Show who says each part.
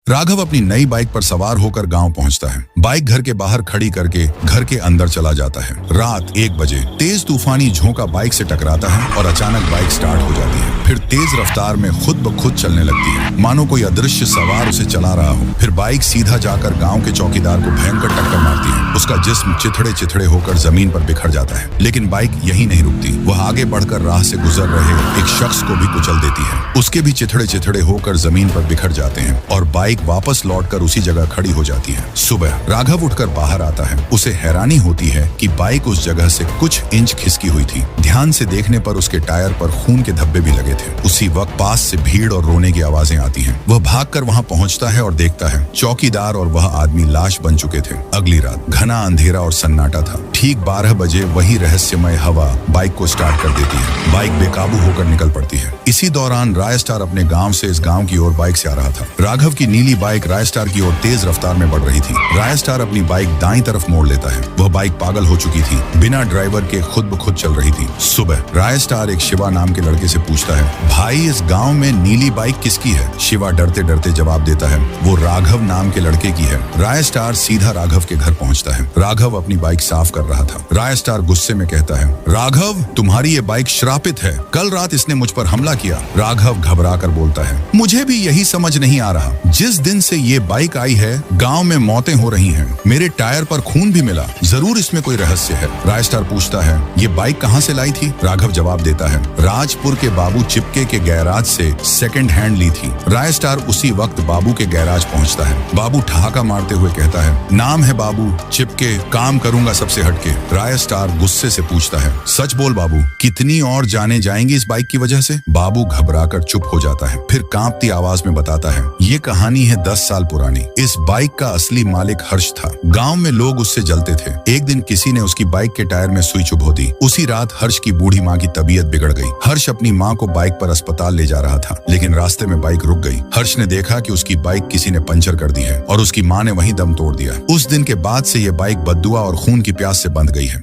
Speaker 1: राघव अपनी नई बाइक पर सवार होकर गांव पहुंचता है। बाइक घर के बाहर खड़ी करके घर के अंदर चला जाता है। रात 1 बजे तेज तूफानी झोंका बाइक से टकराता है और अचानक बाइक स्टार्ट हो जाती है। फिर तेज रफ्तार में खुद ब खुद चलने लगती है, मानो कोई अदृश्य सवार उसे चला रहा हो। फिर बाइक सीधा जाकर गाँव के चौकीदार को भयंकर टक्कर मारती है। उसका जिस्म चिथड़े चिथड़े होकर जमीन पर बिखर जाता है। लेकिन बाइक यहीं नहीं रुकती, वह आगे बढ़कर राह से गुजर रहे एक शख्स को भी कुचल देती है। उसके भी चिथड़े चिथड़े होकर जमीन पर बिखर जाते हैं और बाइक वापस लौटकर उसी जगह खड़ी हो जाती है। सुबह राघव उठकर बाहर आता है। उसे हैरानी होती है कि बाइक उस जगह से कुछ इंच खिसकी हुई थी। ध्यान से देखने पर उसके टायर पर खून के धब्बे भी लगे थे। उसी वक्त पास से भीड़ और रोने की आवाजें आती हैं। वह भागकर वहां पहुंचता है और देखता है चौकीदार और वह आदमी लाश बन चुके थे। अगली रात घना अंधेरा और सन्नाटा था। ठीक 12 बजे वही रहस्यमय हवा बाइक को स्टार्ट कर देती है। बाइक बेकाबू होकर निकल पड़ती है। इसी दौरान राय स्टार अपने गांव से इस गांव की ओर बाइक से आ रहा था। राघव की नीली बाइक राय स्टार की ओर तेज रफ्तार में बढ़ रही थी। राय स्टार अपनी बाइक दाईं तरफ मोड़ लेता है। वह बाइक पागल हो चुकी थी, बिना ड्राइवर के खुद ब खुद चल रही थी। सुबह राय स्टार एक शिवा नाम के लड़के से पूछता है, भाई इस गांव में नीली बाइक किसकी है? शिवा डरते डरते जवाब देता है, वो राघव नाम के लड़के की है। राय स्टार सीधा राघव के घर पहुंचता है। राघव अपनी बाइक साफ कर रहा था। राय स्टार गुस्से में कहता है, राघव तुम्हारी ये बाइक श्रापित है, कल रात इसने मुझ पर हमला किया। राघव घबरा कर बोलता है, मुझे भी यही समझ नहीं आ रहा, जिस दिन से ये बाइक आई है गांव में मौतें हो रही हैं, मेरे टायर पर खून भी मिला, जरूर इसमें कोई रहस्य है। राय स्टार पूछता है, ये बाइक कहां से लाई थी? राघव जवाब देता है, राजपुर के बाबू चिपके के गैराज से सेकंड हैंड ली थी। राय स्टार उसी वक्त बाबू के गैराज पहुंचता है। बाबू ठहाका मारते हुए कहता है, नाम है बाबू चिपके, काम करूंगा सबसे हटके। राय स्टार गुस्से से पूछता है, सच बोल बाबू, कितनी और जाने जाएंगी इस बाइक की वजह से? बाबू घबराकर चुप हो जाता है, फिर कांपती आवाज में बताता है, ये कहानी है 10 साल पुरानी। इस बाइक का असली मालिक हर्ष था। गांव में लोग उससे जलते थे। एक दिन किसी ने उसकी बाइक के टायर में सुई चुभो दी। उसी रात हर्ष की बूढ़ी माँ की तबीयत बिगड़ गई। हर्ष अपनी माँ को बाइक पर अस्पताल ले जा रहा था, लेकिन रास्ते में बाइक रुक गई। हर्ष ने देखा कि उसकी बाइक किसी ने पंचर कर दी है और उसकी माँ ने वहीं दम तोड़ दिया। उस दिन के बाद से ये बाइक बद्दुआ और खून की प्यास से बंध गई है।